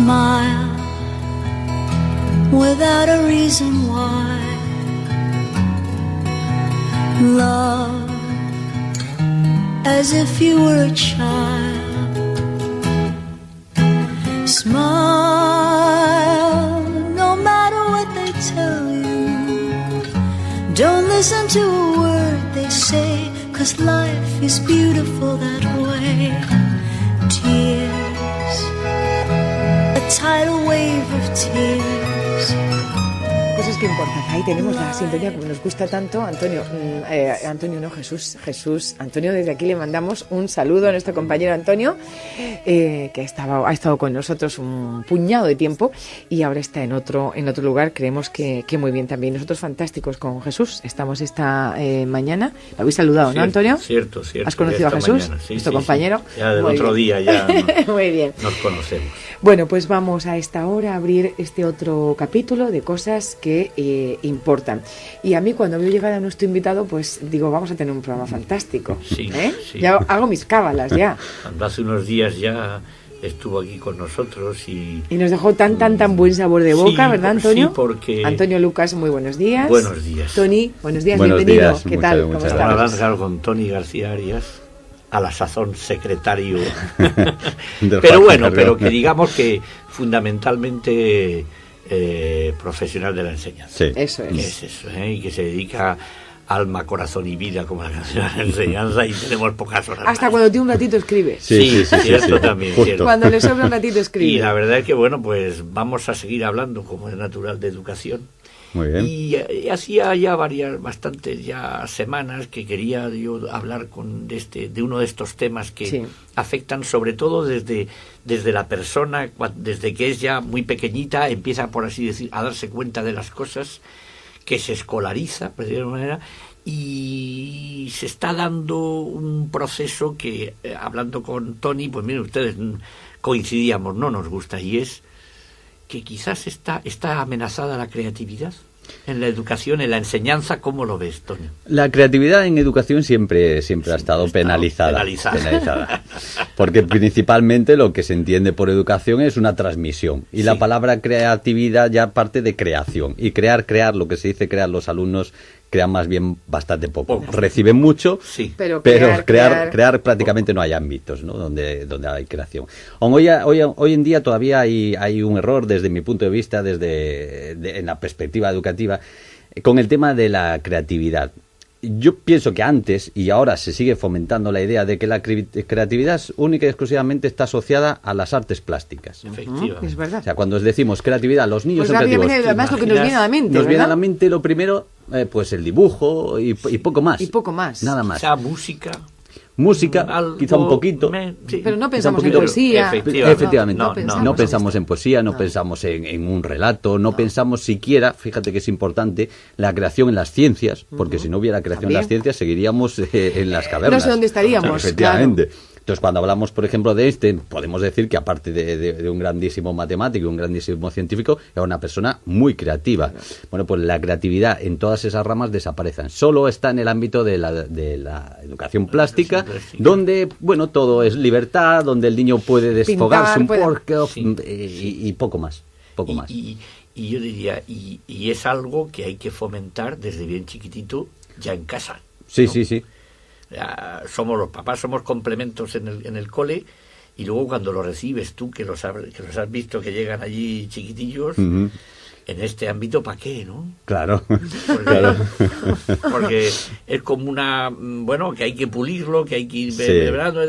smile without a reason why. Love as if you were a child. Smile no matter what they tell you. Don't listen to a word they say, 'cause life is beautiful that way. Tears, a tidal wave of tears. Cosas que importan. Ahí tenemos la sintonía como nos gusta tanto. Antonio, Antonio, desde aquí le mandamos un saludo a nuestro compañero Antonio, que ha estado con nosotros un puñado de tiempo y ahora está en otro lugar. Creemos que muy bien también. Nosotros fantásticos con Jesús. Estamos esta mañana. Lo habéis saludado, ¿no, Antonio? Cierto. ¿Has conocido a Jesús? Mañana, sí, nuestro compañero. Sí. Ya del otro día ya muy bien. Nos conocemos. Bueno, pues vamos a esta hora a abrir este otro capítulo de cosas que importan. Y a mí cuando veo llegar a nuestro invitado, pues digo, vamos a tener un programa fantástico. Sí. Ya hago mis cábalas ya. Hace unos días ya estuvo aquí con nosotros y nos dejó tan buen sabor de boca, ¿verdad, Antonio? Sí, porque... Antonio Lucas, muy buenos días. Buenos días. Tony, buenos días, buenos bienvenido. Días, ¿Qué tal? ¿Cómo estás? Vamos a hablar con Tony García Arias, a la sazón secretario. pero que digamos que fundamentalmente profesional de la enseñanza. Sí. Eso es. Que es eso, y que se dedica alma, corazón y vida como la canción de la enseñanza, y tenemos pocas horas hasta más. Cuando tiene un ratito escribe. Sí, cierto también. Cierto. Cuando le sobra un ratito escribe. Y la verdad es que bueno, pues vamos a seguir hablando, como es natural, de educación. Muy bien. Y hacía ya bastantes semanas que quería yo hablar de uno de estos temas que afectan sobre todo desde la persona, desde que es ya muy pequeñita, empieza, por así decir, a darse cuenta de las cosas, que se escolariza, por decirlo de alguna manera, y se está dando un proceso que, hablando con Tony, pues miren ustedes, coincidíamos, no nos gusta, y es que quizás está amenazada la creatividad en la educación, en la enseñanza. ¿Cómo lo ves, Tony? La creatividad en educación siempre ha estado penalizada. Porque principalmente lo que se entiende por educación es una transmisión. Y la palabra creatividad ya parte de creación. Y crear, lo que se dice crear, los alumnos crean más bien bastante poco. Reciben mucho, pero crear prácticamente no hay ámbitos, ¿no? donde hay creación. Hoy en día todavía hay un error desde mi punto de vista, en la perspectiva educativa, con el tema de la creatividad. Yo pienso que antes y ahora se sigue fomentando la idea de que la creatividad única y exclusivamente está asociada a las artes plásticas. Efectivamente. Es verdad. O sea, cuando decimos creatividad, los niños pues creativos... Además lo que nos viene a la mente, Nos viene a la mente lo primero, pues el dibujo y poco más. Y poco más. Nada más. Esa música, quizá un poquito. Pero no pensamos en poesía. Efectivamente. No pensamos en poesía, no pensamos en un relato, no pensamos siquiera, fíjate que es importante, la creación en las ciencias, porque si no hubiera creación en las ciencias seguiríamos en las cavernas. No sé dónde estaríamos. Efectivamente. Claro. Entonces, cuando hablamos, por ejemplo, de Einstein, podemos decir que aparte de un grandísimo matemático, un grandísimo científico, era una persona muy creativa. Bueno, pues la creatividad en todas esas ramas desaparecen. Solo está en el ámbito de la educación plástica, donde, bueno, todo es libertad, donde el niño puede desfogarse un poco y poco más. Y yo diría, y es algo que hay que fomentar desde bien chiquitito, ya en casa. Sí, ¿no? sí. Somos los papás, somos complementos en el cole, y luego cuando lo recibes tú, que los has visto que llegan allí chiquitillos, en este ámbito, ¿para qué, no? Claro. Porque es como que hay que pulirlo, que hay que ir verbrando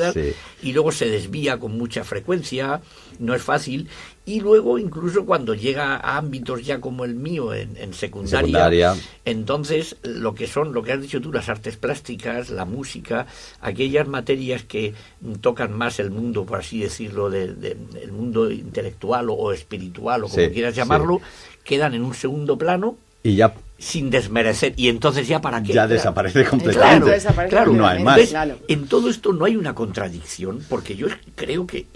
y luego se desvía con mucha frecuencia, no es fácil. Y luego, incluso cuando llega a ámbitos ya como el mío en secundaria, entonces lo que has dicho tú, las artes plásticas, la música, aquellas materias que tocan más el mundo, por así decirlo, el mundo intelectual o espiritual, o como quieras llamarlo, quedan en un segundo plano. Y ya sin desmerecer, y entonces ya para qué. Ya desaparece completamente. Claro, no hay más. Entonces, en todo esto no hay una contradicción, porque yo creo que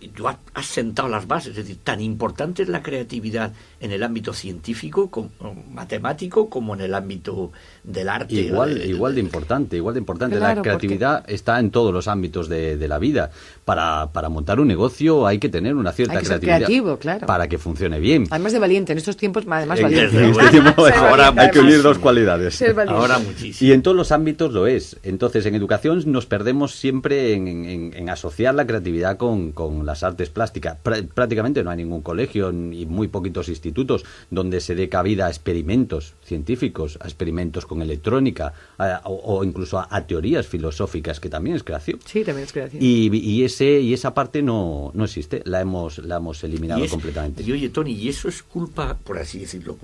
has sentado las bases, es decir, tan importante es la creatividad en el ámbito científico, como matemático, como en el ámbito del arte. Igual de importante. Claro, La creatividad está en todos los ámbitos de la vida. Para montar un negocio hay que tener una cierta creatividad. Creativo, claro. Para que funcione bien. Además de valiente, en estos tiempos, además valiente. En este tiempo, ahora hay que unir dos cualidades. Ahora muchísimo. Y en todos los ámbitos lo es. Entonces, en educación nos perdemos siempre en asociar la creatividad con las artes plásticas. Prácticamente no hay ningún colegio y muy poquitos institutos donde se dé cabida a experimentos científicos, a experimentos con electrónica, o incluso a teorías filosóficas, que también es creación. Sí, también es creación. Y esa parte no existe, la hemos eliminado completamente. Y oye, Tony, y eso es culpa, por así decirlo,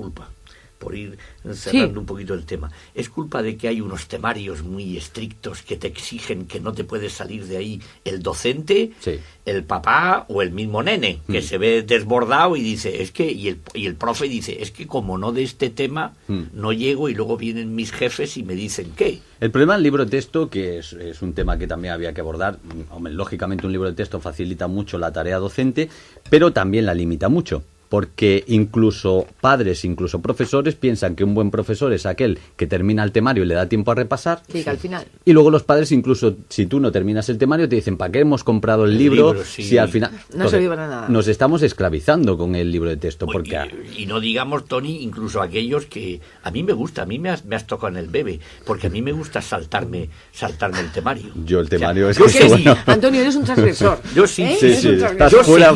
por ir cerrando un poquito el tema, es culpa de que hay unos temarios muy estrictos que te exigen que no te puedes salir de ahí el docente, el papá o el mismo nene, que se ve desbordado y dice, es que, y el profe dice, es que como no de este tema no llego, y luego vienen mis jefes y me dicen ¿qué? El problema del libro de texto, que es un tema que también había que abordar, hombre, lógicamente un libro de texto facilita mucho la tarea docente, pero también la limita mucho. Porque incluso padres, incluso profesores piensan que un buen profesor es aquel que termina el temario y le da tiempo a repasar. Sí, al final. Y luego los padres, incluso si tú no terminas el temario, te dicen, ¿para qué hemos comprado el libro? Si al final no sirve para nada. Nos estamos esclavizando con el libro de texto. Porque y no digamos, Tony, incluso aquellos que a mí me gusta, a mí me has tocado en el bebé, porque a mí me gusta saltarme el temario. Yo el temario es que bueno. Antonio, eres un transgresor. Yo sí. Sí, estás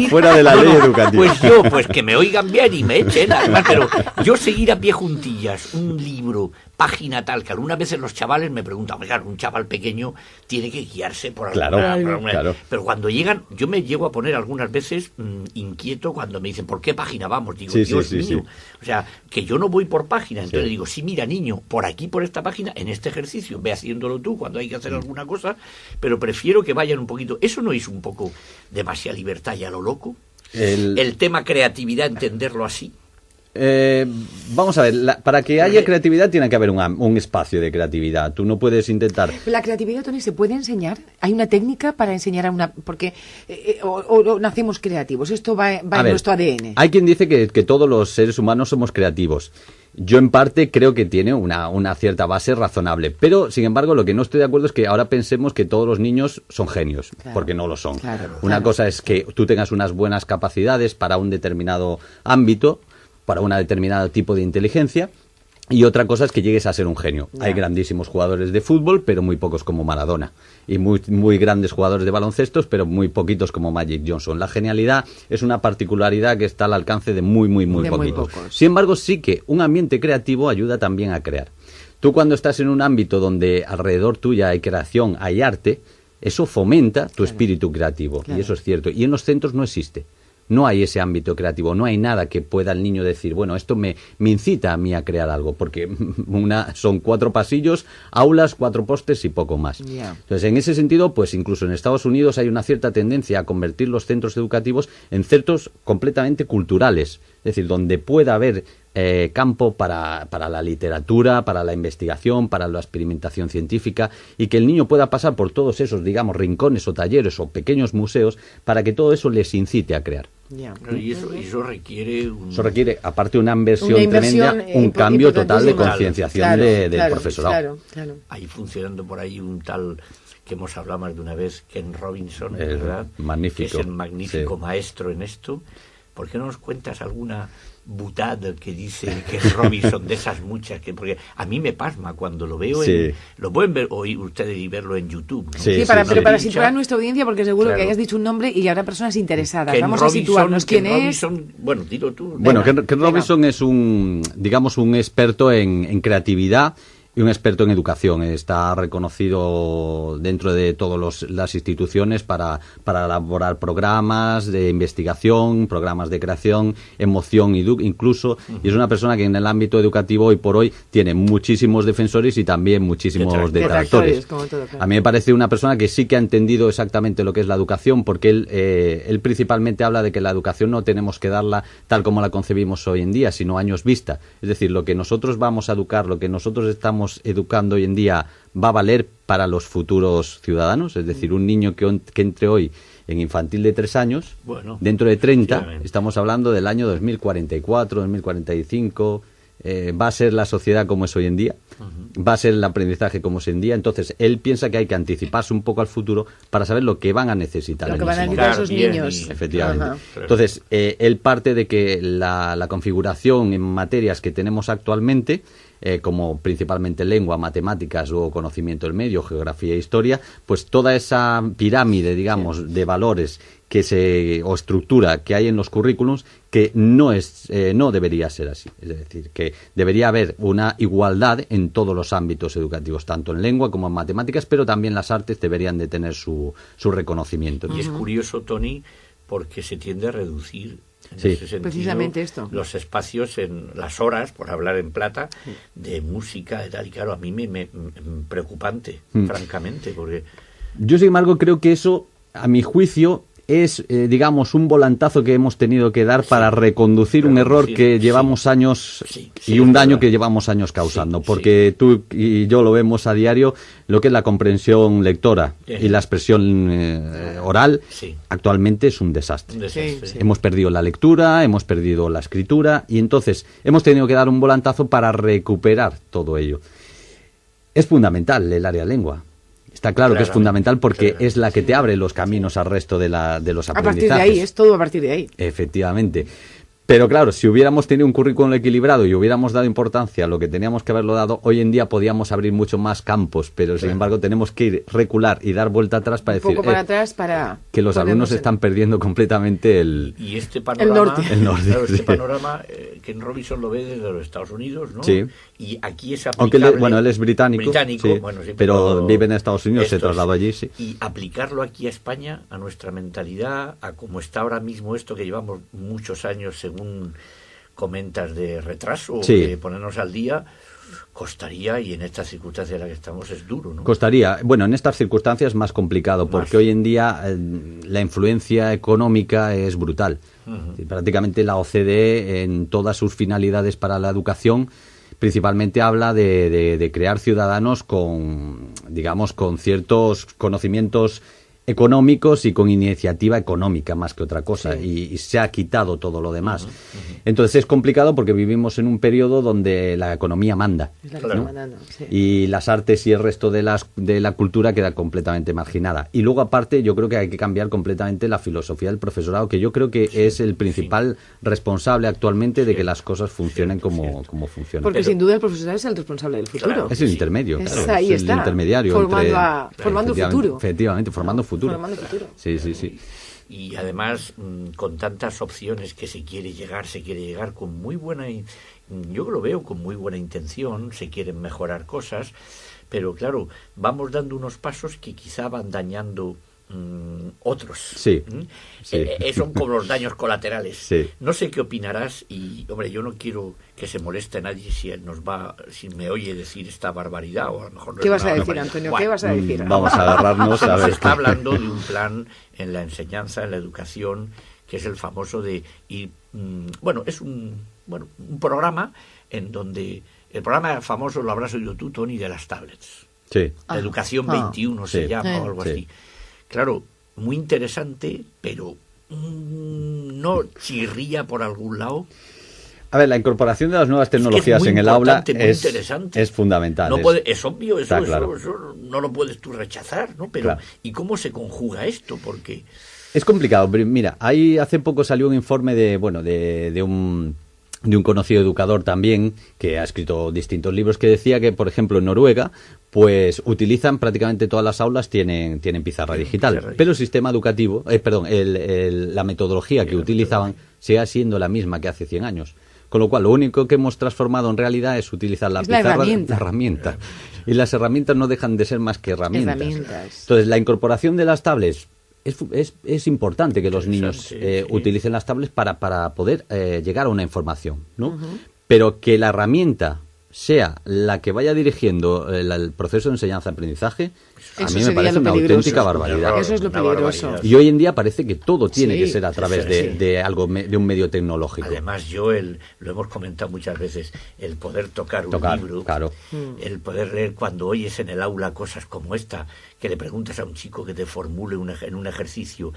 fuera de la ley educativa. Pues que me oigan bien y me echen, además, pero yo seguir a pie juntillas un libro, página tal, que algunas veces los chavales me preguntan, claro, un chaval pequeño tiene que guiarse por alguna... Claro. Pero cuando llegan, yo me llego a poner algunas veces inquieto cuando me dicen, ¿por qué página vamos? Digo, Dios mío. O sea, que yo no voy por página, entonces le digo, sí, mira, niño, por aquí, por esta página, en este ejercicio, ve haciéndolo tú cuando hay que hacer alguna cosa, pero prefiero que vayan un poquito. ¿Eso no es un poco demasiada libertad y a lo loco? El tema creatividad, entenderlo así. Vamos a ver, para que haya creatividad tiene que haber un espacio de creatividad. Tú no puedes intentar... ¿La creatividad, Tony, se puede enseñar? ¿Hay una técnica para enseñar a una...? Porque o nacemos creativos, esto va en nuestro ADN. Hay quien dice que todos los seres humanos somos creativos. Yo en parte creo que tiene una cierta base razonable, pero sin embargo lo que no estoy de acuerdo es que ahora pensemos que todos los niños son genios, porque no lo son. Una cosa es que tú tengas unas buenas capacidades para un determinado ámbito, para un determinado tipo de inteligencia, y otra cosa es que llegues a ser un genio. Hay grandísimos jugadores de fútbol, pero muy pocos como Maradona. Y muy grandes jugadores de baloncestos, pero muy poquitos como Magic Johnson. La genialidad es una particularidad que está al alcance de muy poquitos. Sin embargo, sí que un ambiente creativo ayuda también a crear. Tú cuando estás en un ámbito donde alrededor tuya hay creación, hay arte, eso fomenta tu espíritu creativo. Y eso es cierto. Y en los centros no existe. No hay ese ámbito creativo, no hay nada que pueda el niño decir, bueno, esto me incita a mí a crear algo, porque son 4 pasillos, aulas, 4 postes y poco más. Entonces, en ese sentido, pues incluso en Estados Unidos hay una cierta tendencia a convertir los centros educativos en centros completamente culturales, es decir, donde pueda haber campo para la literatura, para la investigación, para la experimentación científica, y que el niño pueda pasar por todos esos, digamos, rincones o talleres o pequeños museos para que todo eso les incite a crear. Y eso requiere Eso requiere, aparte una inversión tremenda, un cambio total de concienciación del profesorado. Ahí funcionando por ahí un tal que hemos hablado más de una vez, Ken Robinson, ¿verdad? Magnífico. Que es el magnífico maestro en esto. ¿Por qué no nos cuentas alguna butad que dice que es Robinson, de esas muchas? Porque a mí me pasma cuando lo veo. Lo pueden ver oír ustedes y verlo en YouTube, ¿no? Pero para situar a nuestra audiencia, porque seguro que hayas dicho un nombre y habrá personas interesadas. Vamos a situarnos. ¿Quién es? Bueno, dilo tú. Bueno, Ken Robinson es un experto en creatividad, y un experto en educación. Está reconocido dentro de todas las instituciones para elaborar programas de investigación, programas de creación, emoción incluso, y es una persona que en el ámbito educativo hoy por hoy tiene muchísimos defensores y también muchísimos detractores. A mí me parece una persona que sí que ha entendido exactamente lo que es la educación, porque él principalmente habla de que la educación no tenemos que darla tal como la concebimos hoy en día, sino años vista. Es decir, lo que nosotros vamos a educar, lo que nosotros estamos educando hoy en día va a valer para los futuros ciudadanos. Es decir, un niño que entre hoy en infantil de 3 años, dentro de 30, estamos hablando del año 2044, 2045, va a ser la sociedad como es hoy en día, va a ser el aprendizaje como es hoy en día. Entonces, él piensa que hay que anticiparse un poco al futuro para saber lo que van a necesitar. Lo que van a necesitar esos niños. Efectivamente. Entonces, él parte de que la configuración en materias que tenemos actualmente, como principalmente lengua, matemáticas o conocimiento del medio, geografía e historia, pues toda esa pirámide, digamos, de valores o estructura que hay en los currículums, que no debería ser así. Es decir, que debería haber una igualdad en todos los ámbitos educativos, tanto en lengua como en matemáticas, pero también las artes deberían de tener su reconocimiento. Y es curioso, Toni, porque se tiende a reducir ese sentido, precisamente esto, los espacios en las horas, por hablar en plata, de música y tal. Y claro, a mí me preocupante, francamente, porque yo, sin embargo, creo que eso, a mi juicio, es, digamos, un volantazo que hemos tenido que dar para reconducir un error que llevamos años y un daño que llevamos años causando, porque tú y yo lo vemos a diario, lo que es la comprensión lectora y la expresión oral, actualmente es un desastre. Hemos perdido la lectura, hemos perdido la escritura, y entonces hemos tenido que dar un volantazo para recuperar todo ello. Es fundamental el área de lengua. Está claro que es fundamental porque es la que te abre los caminos al resto de los aprendizajes. A partir de ahí, es todo a partir de ahí. Efectivamente. Pero claro, si hubiéramos tenido un currículum equilibrado y hubiéramos dado importancia a lo que teníamos que haberlo dado, hoy en día podíamos abrir mucho más campos, pero sin embargo tenemos que recular y dar vuelta atrás para decir que los alumnos están perdiendo completamente y este panorama, el norte. Claro, este panorama que en Robinson lo ve desde los Estados Unidos, ¿no? Sí. Y aquí es aplicable. Aunque él es británico, sí, bueno, sí, pero vive en Estados Unidos, se trasladó allí, sí. Y aplicarlo aquí a España, a nuestra mentalidad, a cómo está ahora mismo esto que llevamos muchos años, según comentas, de retraso, de ponernos al día, costaría, y en estas circunstancias en las que estamos es duro, ¿no? Costaría. Bueno, en estas circunstancias es más complicado, porque hoy en día la influencia económica es brutal. Prácticamente la OCDE, en todas sus finalidades para la educación, principalmente habla de crear ciudadanos con ciertos conocimientos económicos y con iniciativa económica más que otra cosa, y se ha quitado todo lo demás. Entonces es complicado porque vivimos en un periodo donde la economía manda, ¿no? Y las artes y el resto de la cultura queda completamente marginada. Y luego, aparte, yo creo que hay que cambiar completamente la filosofía del profesorado, que yo creo que es el principal responsable actualmente de que las cosas funcionen como funcionan. Porque sin duda el profesorado es el responsable del futuro. Claro, es el intermedio, ahí es el intermediario formando el futuro. Efectivamente, formando futuro. Sí. Y además, con tantas opciones que se quiere llegar con muy buena, yo lo veo con muy buena intención, se quieren mejorar cosas, pero claro, vamos dando unos pasos que quizá van dañando otros. Son como los daños colaterales. No sé qué opinarás, y hombre, yo no quiero que se moleste nadie si me oye decir esta barbaridad, o a lo mejor no. ¿Qué vas a decir, Antonio? ¿Qué vas a decir? Vamos a agarrarnos a ver. Se está hablando de un plan en la enseñanza, en la educación, que es el famoso de ir, es un programa en donde el programa famoso lo habrás oído tú, Toni, de las tablets. La Educación 21 se llama, o algo así. Claro, muy interesante, pero no chirría por algún lado. A ver, la incorporación de las nuevas tecnologías en el aula es fundamental. Es obvio, eso no lo puedes tú rechazar, ¿no? Pero ¿y cómo se conjuga esto? Porque es complicado. Mira, hace poco salió un informe de un conocido educador también, que ha escrito distintos libros, que decía que, por ejemplo, en Noruega, pues utilizan prácticamente todas las aulas, tienen pizarra digital, pero el sistema educativo, la metodología que utilizaban sigue siendo la misma que hace 100 años. Con lo cual, lo único que hemos transformado en realidad es utilizar la pizarra, la herramienta. Y las herramientas no dejan de ser más que herramientas. Entonces, la incorporación de las tablets es importante que los niños utilicen las tablets para poder llegar a una información, ¿no? Pero que la herramienta sea la que vaya dirigiendo el proceso de enseñanza-aprendizaje, a mí me parece una auténtica barbaridad. Eso es lo peligroso. Y hoy en día parece que todo tiene que ser a través de algo, de un medio tecnológico. Además, lo hemos comentado muchas veces, el poder tocar un libro, claro. El poder leer cuando oyes en el aula cosas como esta, que le preguntas a un chico que te formule en un ejercicio,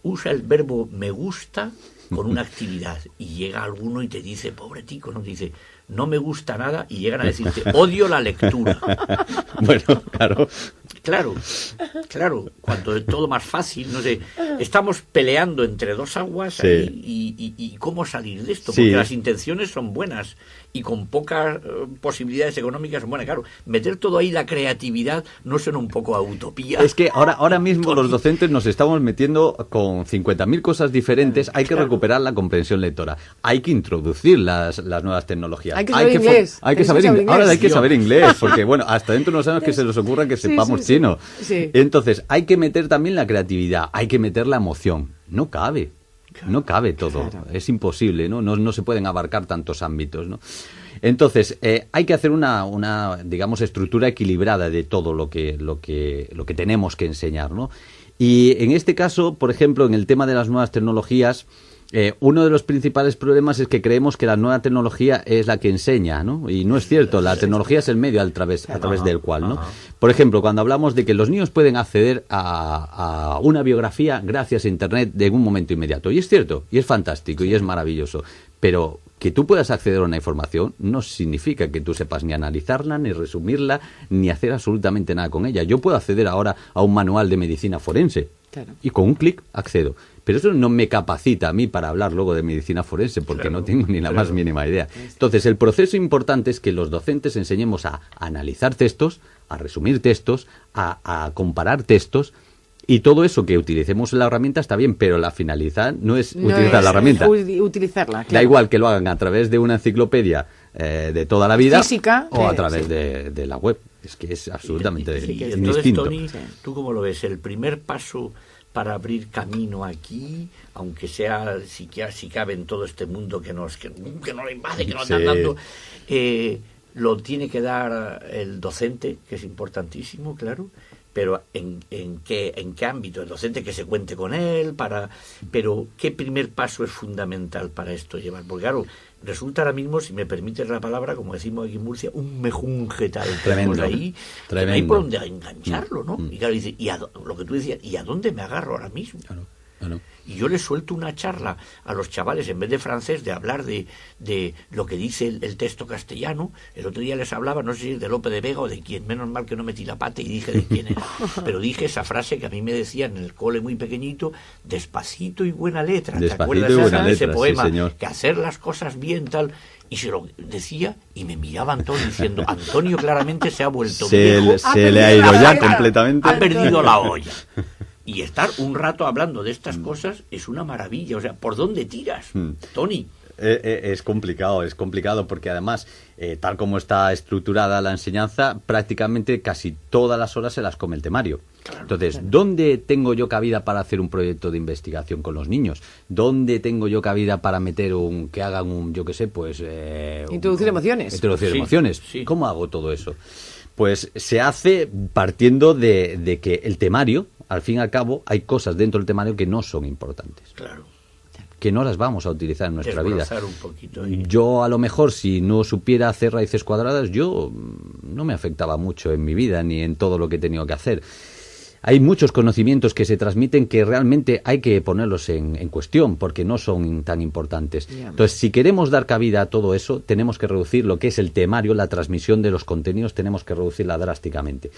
usa el verbo me gusta con una actividad, y llega alguno y te dice, pobre tico, no dice, no me gusta nada, y llegan a decirte, odio la lectura. Bueno, claro. Claro, cuando es todo más fácil, no sé, estamos peleando entre dos aguas y cómo salir de esto, porque las intenciones son buenas y con pocas posibilidades económicas son buenas, claro, meter todo ahí, la creatividad, ¿no suena un poco a utopía? Es que ahora mismo los docentes nos estamos metiendo con 50.000 cosas diferentes, hay que recuperar la comprensión lectora, hay que introducir las nuevas tecnologías. Hay que saber inglés. Ahora hay que saber inglés, porque bueno, hasta dentro de unos años que se nos ocurra que sepamos chino. Entonces, hay que meter también la creatividad, hay que meter la emoción. No cabe todo, es imposible, no se pueden abarcar tantos ámbitos, ¿no? Entonces, hay que hacer una digamos, estructura equilibrada de todo lo que tenemos que enseñar, ¿no? Y en este caso, por ejemplo, en el tema de las nuevas tecnologías, uno de los principales problemas es que creemos que la nueva tecnología es la que enseña, ¿no? Y no es cierto, la tecnología es el medio a través del cual, ¿no? Por ejemplo, cuando hablamos de que los niños pueden acceder a una biografía gracias a Internet en un momento inmediato, y es cierto, y es fantástico, y es maravilloso, pero que tú puedas acceder a una información no significa que tú sepas ni analizarla, ni resumirla, ni hacer absolutamente nada con ella. Yo puedo acceder ahora a un manual de medicina forense, y con un clic accedo. Pero eso no me capacita a mí para hablar luego de medicina forense, porque no tengo ni la más mínima idea. Entonces, el proceso importante es que los docentes enseñemos a analizar textos, a resumir textos, a comparar textos, y todo eso que utilicemos en la herramienta está bien, pero la finalidad no es utilizar la herramienta. Utilizarla, claro. Da igual que lo hagan a través de una enciclopedia de toda la vida física, o a través de la web. Es que es absolutamente entonces, indistinto. Tony, ¿tú cómo lo ves? El primer paso para abrir camino aquí, aunque sea, si cabe en todo este mundo que nos invade, que nos están dando, lo tiene que dar el docente, que es importantísimo, claro, pero ¿en qué ámbito? El docente, que se cuente con él, pero ¿qué primer paso es fundamental para esto llevar? Porque claro, resulta ahora mismo, si me permites la palabra, como decimos aquí en Murcia, un mejunje tal. Tremendo. Ahí, tremendo. No hay por dónde engancharlo, ¿no? Y claro, dice, lo que tú decías, ¿y a dónde me agarro ahora mismo? Claro. Y yo les suelto una charla a los chavales, en vez de francés, de hablar de lo que dice el texto castellano. El otro día les hablaba, no sé si de Lope de Vega o de quién, menos mal que no metí la pata y dije de quién era, pero dije esa frase que a mí me decían en el cole muy pequeñito, despacito y buena letra. ¿Te acuerdas de ese poema? Sí, que hacer las cosas bien, tal. Y se lo decía y me miraban todos diciendo, Antonio claramente se ha vuelto viejo. Se le ha ido ya completamente. Ha perdido la olla. Y estar un rato hablando de estas cosas es una maravilla. O sea, ¿por dónde tiras, Tony? Es complicado porque además, tal como está estructurada la enseñanza, prácticamente casi todas las horas se las come el temario. Claro, entonces, ¿dónde tengo yo cabida para hacer un proyecto de investigación con los niños? ¿Dónde tengo yo cabida para meter que hagan yo qué sé, pues... introducir emociones. Introducir emociones. Sí. ¿Cómo hago todo eso? Pues se hace partiendo de que el temario, al fin y al cabo, hay cosas dentro del temario que no son importantes. Claro. Que no las vamos a utilizar en nuestra vida. Un poquito ahí. Yo, a lo mejor, si no supiera hacer raíces cuadradas, yo no me afectaba mucho en mi vida ni en todo lo que he tenido que hacer. Hay muchos conocimientos que se transmiten que realmente hay que ponerlos en cuestión porque no son tan importantes. Entonces, si queremos dar cabida a todo eso, tenemos que reducir lo que es el temario, la transmisión de los contenidos, tenemos que reducirla drásticamente.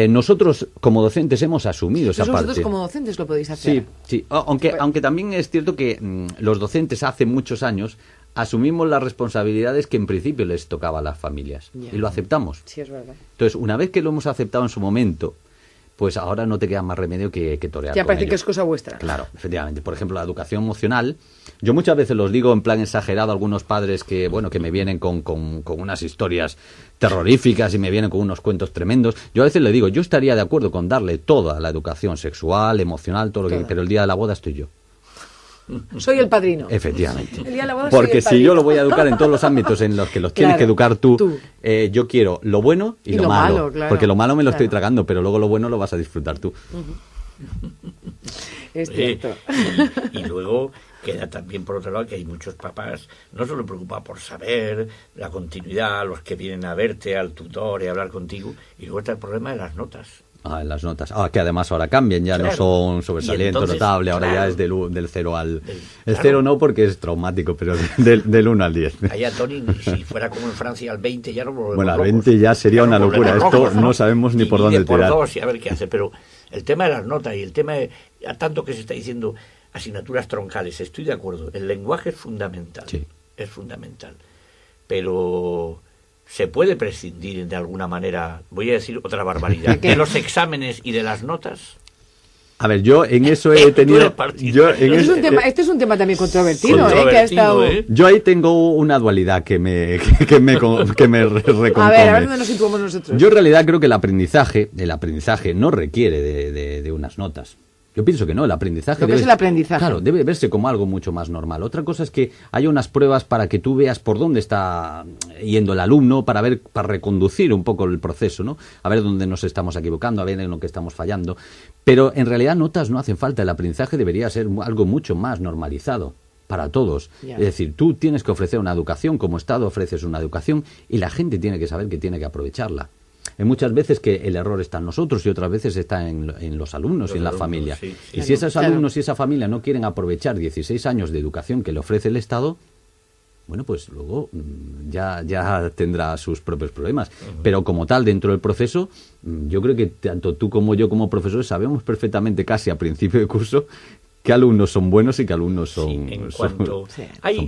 Nosotros, como docentes, hemos asumido esa parte. Vosotros, como docentes, lo podéis hacer. Sí. Aunque también es cierto que los docentes hace muchos años asumimos las responsabilidades que en principio les tocaba a las familias. Y lo aceptamos. Sí, es verdad. Entonces, una vez que lo hemos aceptado en su momento, pues ahora no te queda más remedio que torear. Ya parece ellos. que es cosa vuestra. Claro, efectivamente. Por ejemplo, la educación emocional. Yo muchas veces los digo en plan exagerado a algunos padres que me vienen con unas historias terroríficas y me vienen con unos cuentos tremendos. Yo a veces le digo, yo estaría de acuerdo con darle toda la educación sexual, emocional, todo lo que, pero el día de la boda estoy yo. Soy el padrino. Efectivamente. El día de la boda Porque soy el si yo lo voy a educar en todos los ámbitos en los que los tienes que educar tú. Yo quiero lo bueno y lo malo. Claro, porque lo malo me lo estoy tragando, pero luego lo bueno lo vas a disfrutar tú. Es cierto. Y luego queda también por otro lado que hay muchos papás no solo preocupados por saber la continuidad, los que vienen a verte, al tutor y a hablar contigo, y luego está el problema de las notas. En las notas. Que además ahora cambian, ya no son sobresalientes, notable, ahora ya es del 0 al... El 0 no porque es traumático, pero del 1 al 10. Allá, Tony, si fuera como en Francia al 20 ya no volvemos Bueno, al locos. 20 ya sería una locura. Locos, Esto no sabemos ni por dónde por tirar. dos y a ver qué hace, pero el tema de las notas y el tema de, a tanto que se está diciendo asignaturas troncales, estoy de acuerdo, el lenguaje es fundamental, sí. Es fundamental, pero se puede prescindir de alguna manera, voy a decir otra barbaridad, de los exámenes y de las notas. A ver, yo en eso he tenido... Este es un tema también controvertido, que ha estado... Yo ahí tengo una dualidad que me recompone. A ver dónde nos situamos nosotros. Yo en realidad creo que el aprendizaje no requiere de unas notas. Yo pienso que no, el aprendizaje... Es el aprendizaje. Claro, debe verse como algo mucho más normal. Otra cosa es que haya unas pruebas para que tú veas por dónde está yendo el alumno, para reconducir un poco el proceso, ¿no? A ver dónde nos estamos equivocando, a ver en lo que estamos fallando. Pero en realidad notas no hacen falta. El aprendizaje debería ser algo mucho más normalizado para todos. Yeah. Es decir, tú tienes que ofrecer una educación, como Estado ofreces una educación, y la gente tiene que saber que tiene que aprovecharla. Hay muchas veces que el error está en nosotros y otras veces está en los alumnos y en la familia. Sí. Y si esos alumnos y esa familia no quieren aprovechar 16 años de educación que le ofrece el Estado, bueno, pues luego ya tendrá sus propios problemas. Pero como tal, dentro del proceso, yo creo que tanto tú como yo como profesores sabemos perfectamente casi a principio de curso qué alumnos son buenos y qué alumnos son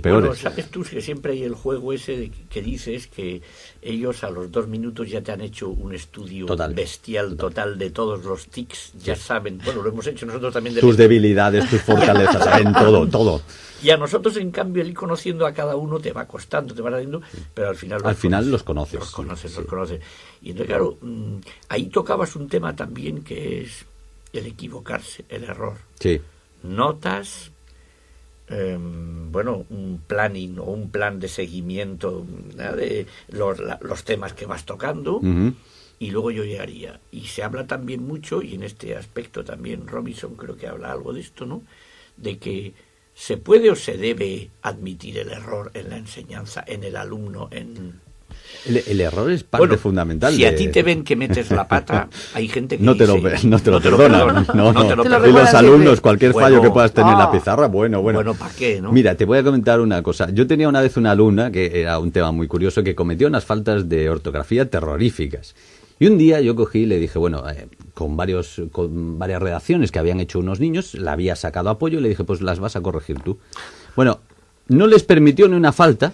peores. Bueno, sabes tú que siempre hay el juego ese que dices que ellos a los 2 minutos ya te han hecho un estudio bestial total de todos los tics, ya saben, bueno, lo hemos hecho nosotros también. Tus debilidades, tus fortalezas, saben todo. Y a nosotros, en cambio, el ir conociendo a cada uno te va costando, te va dando, pero al final los conoces. Los conoces. Y entonces, claro, ahí tocabas un tema también que es el equivocarse, el error. Sí. Notas, un planning o un plan de seguimiento, ¿no?, de los temas que vas tocando, y luego yo llegaría. Y se habla también mucho, y en este aspecto también Robinson creo que habla algo de esto, ¿no?, de que se puede o se debe admitir el error en la enseñanza, en el alumno, El error es parte fundamental. Si a ti te ven que metes la pata, hay gente que no te lo perdonan. Y los alumnos, cualquier fallo que puedas tener en la pizarra, bueno. Bueno, ¿para qué, no? Mira, te voy a comentar una cosa. Yo tenía una vez una alumna, que era un tema muy curioso, que cometió unas faltas de ortografía terroríficas. Y un día yo cogí y le dije, con varias redacciones que habían hecho unos niños, la había sacado a apoyo y le dije, pues las vas a corregir tú. Bueno, no les permitió ni una falta,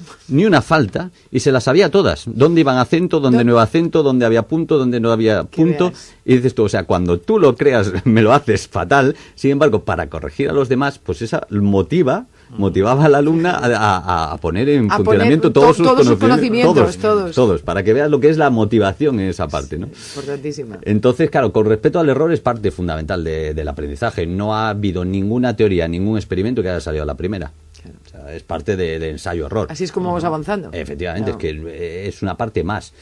y se las sabía todas. Dónde iban acento, dónde no iba acento, dónde había punto, dónde no había punto. Y dices tú, o sea, cuando tú lo creas, me lo haces fatal. Sin embargo, para corregir a los demás, pues esa motivaba a la alumna a poner en funcionamiento todos sus conocimientos. Todos, para que veas lo que es la motivación en esa parte, ¿no? Importantísima. Entonces, claro, con respecto al error es parte fundamental del aprendizaje. No ha habido ninguna teoría, ningún experimento que haya salido a la primera. O sea, es parte de ensayo-error. Así es como vamos avanzando. Efectivamente, claro. Es que es una parte más.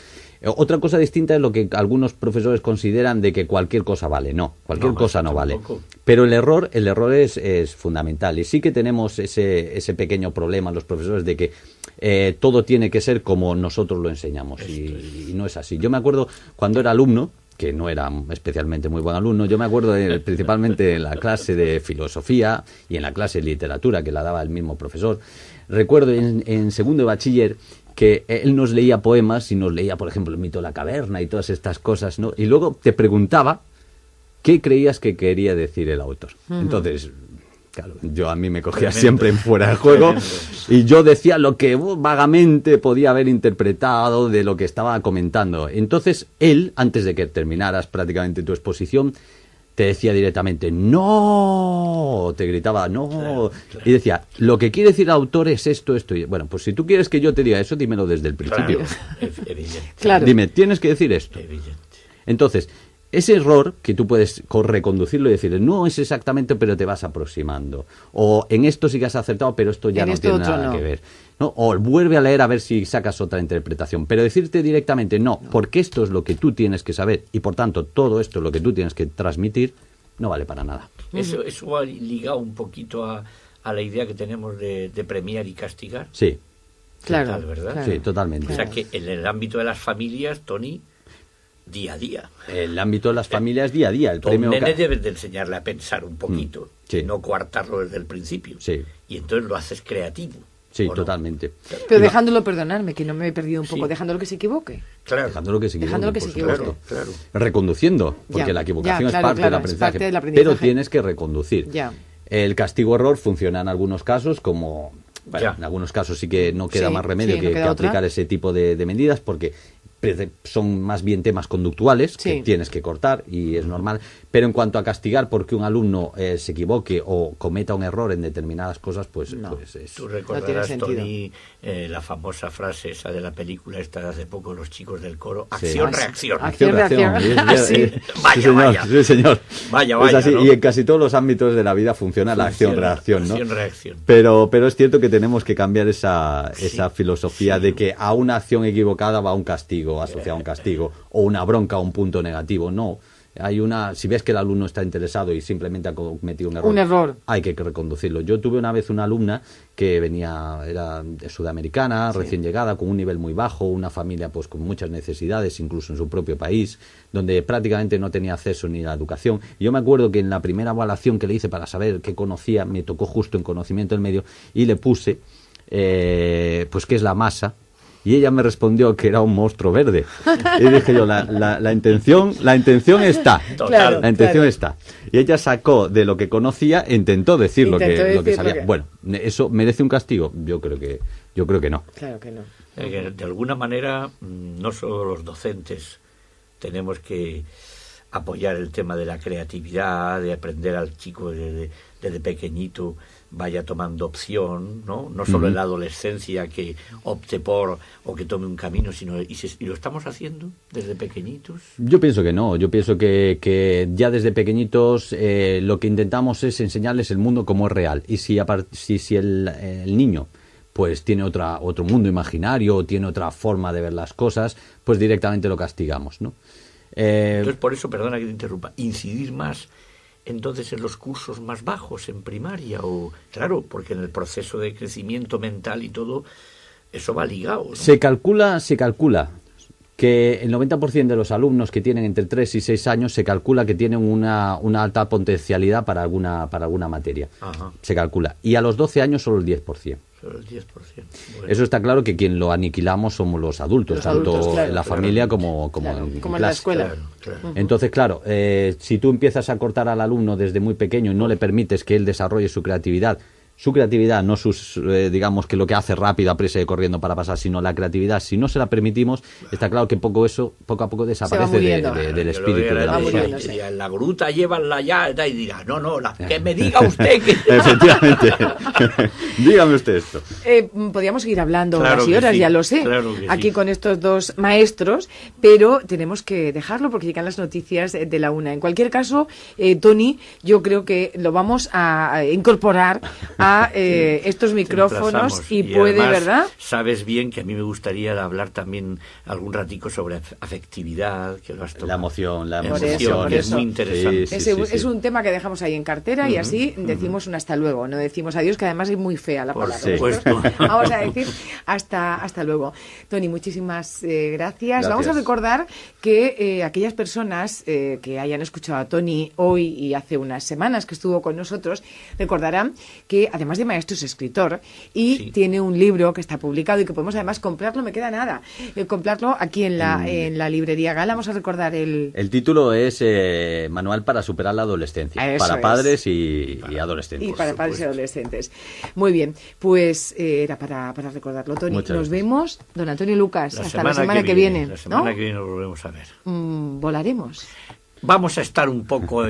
Otra cosa distinta es lo que algunos profesores consideran de que cualquier cosa vale. No, cualquier cosa no vale. Pero el error es fundamental. Y sí que tenemos ese pequeño problema los profesores de que todo tiene que ser como nosotros lo enseñamos. Y no es así. Yo me acuerdo cuando era alumno, que no era especialmente muy buen alumno, yo me acuerdo principalmente en la clase de filosofía y en la clase de literatura que la daba el mismo profesor. Recuerdo en segundo de bachiller que él nos leía poemas y nos leía, por ejemplo, el mito de la caverna y todas estas cosas, ¿no? Y luego te preguntaba qué creías que quería decir el autor. Entonces, Claro, a mí me cogía siempre en fuera de juego y yo decía lo que vagamente podía haber interpretado de lo que estaba comentando. Entonces él, antes de que terminaras prácticamente tu exposición, te decía directamente ¡no! Te gritaba ¡no! Claro. Y decía, lo que quiere decir el autor es esto. Y bueno, pues si tú quieres que yo te diga eso, dímelo desde el principio. Claro. Dime, tienes que decir esto. Evidente. Entonces, ese error que tú puedes reconducirlo y decir, no es exactamente, pero te vas aproximando. O en esto sí que has acertado, pero esto ya no tiene nada que ver. ¿No? O vuelve a leer a ver si sacas otra interpretación. Pero decirte directamente, no, porque esto es lo que tú tienes que saber y por tanto todo esto es lo que tú tienes que transmitir, no vale para nada. Eso va ligado un poquito a la idea que tenemos de premiar y castigar. Sí. Claro. Total, ¿verdad? Claro. Sí, totalmente. O sea que en el ámbito de las familias, Toni, día a día. El ámbito de las familias día a día. El premio nene debes de enseñarle a pensar un poquito, sí. No coartarlo desde el principio. Sí. Y entonces lo haces creativo. Sí, totalmente. Pero dejándolo, perdonarme, que no me he perdido un poco, sí. Dejándolo que se equivoque. Claro. Dejándolo que se equivoque. Claro. Reconduciendo, porque la equivocación es parte del aprendizaje, pero tienes que reconducir. Ya. El castigo-error funciona en algunos casos como... Bueno, en algunos casos sí que no queda más remedio que aplicar ese tipo de medidas, porque son más bien temas conductuales que tienes que cortar y es normal, pero en cuanto a castigar porque un alumno se equivoque o cometa un error en determinadas cosas, pues es... Tú recordarás, no Toni, la famosa frase esa de la película esta de hace poco, los chicos del coro, acción-reacción. Acción-reacción. Vaya. Sí, señor. Vaya, es así, ¿no? Y en casi todos los ámbitos de la vida funciona la acción-reacción, ¿no? Acción-reacción. Pero es cierto que tenemos que cambiar esa filosofía de que a una acción equivocada va un castigo, asociado a un castigo, o una bronca o un punto negativo. No, si ves que el alumno está interesado y simplemente ha cometido un error, hay que reconducirlo. Yo tuve una vez una alumna que era sudamericana, recién llegada, con un nivel muy bajo, una familia pues con muchas necesidades, incluso en su propio país, donde prácticamente no tenía acceso ni a la educación. Y yo me acuerdo que en la primera evaluación que le hice para saber qué conocía, me tocó justo en conocimiento del medio y le puse pues qué es la masa. Y ella me respondió que era un monstruo verde. Y dije yo, la intención está. Total. La intención está. Y ella sacó de lo que conocía, intentó decir lo que sabía. Bueno, ¿eso merece un castigo? Yo creo que no. Claro que no. De alguna manera, no solo los docentes tenemos que apoyar el tema de la creatividad, de aprender al chico desde pequeñito vaya tomando opción, no solo en la adolescencia que opte por o que tome un camino, sino y lo estamos haciendo desde pequeñitos. Yo pienso que no, yo pienso que ya desde pequeñitos lo que intentamos es enseñarles el mundo como es real, y si el niño pues tiene otro mundo imaginario o tiene otra forma de ver las cosas, pues directamente lo castigamos, ¿no? Entonces, por eso, perdona que te interrumpa, incidir más entonces en los cursos más bajos, en primaria, o claro, porque en el proceso de crecimiento mental y todo, eso va ligado, ¿no? Se calcula que el 90% de los alumnos que tienen entre 3 y 6 años se calcula que tienen una alta potencialidad para alguna materia. Ajá. Se calcula. Y a los 12 años solo el 10%. Solo el 10%. Bueno. Eso está claro, que quien lo aniquilamos somos los adultos, tanto en la familia como en la escuela. Claro. Entonces, claro, si tú empiezas a cortar al alumno desde muy pequeño y no le permites que él desarrolle su creatividad, no digamos que lo que hace rápido, aprisa y corriendo para pasar, sino la creatividad, si no se la permitimos, está claro que poco a poco desaparece del espíritu de la persona. La gruta llévanla ya y dirá, que me diga usted que... Efectivamente. Dígame usted esto. Podríamos seguir hablando claro horas y horas, sí, ya lo sé, aquí con estos dos maestros, pero tenemos que dejarlo porque llegan las noticias de la 1. En cualquier caso, Toni, yo creo que lo vamos a incorporar a estos micrófonos y puede, además, ¿verdad? Sabes bien que a mí me gustaría hablar también algún ratico sobre afectividad, que lo has tocado. La emoción, por es muy interesante. Es un tema que dejamos ahí en cartera y así decimos un hasta luego, no decimos adiós, que además es muy fea la palabra. Vamos a decir hasta luego. Toni, muchísimas gracias. Vamos a recordar que aquellas personas que hayan escuchado a Toni hoy y hace unas semanas que estuvo con nosotros, recordarán que además de maestro, es escritor y tiene un libro que está publicado y que podemos además comprarlo, me queda nada, comprarlo aquí en la librería Gala. Vamos a recordar el título es Manual para superar la adolescencia, para padres y adolescentes. Y para padres y adolescentes. Muy bien, pues era para recordarlo, Tony. Nos vemos, don Antonio Lucas, hasta la semana que viene. La semana que viene nos volvemos a ver. Volaremos. Vamos a estar un poco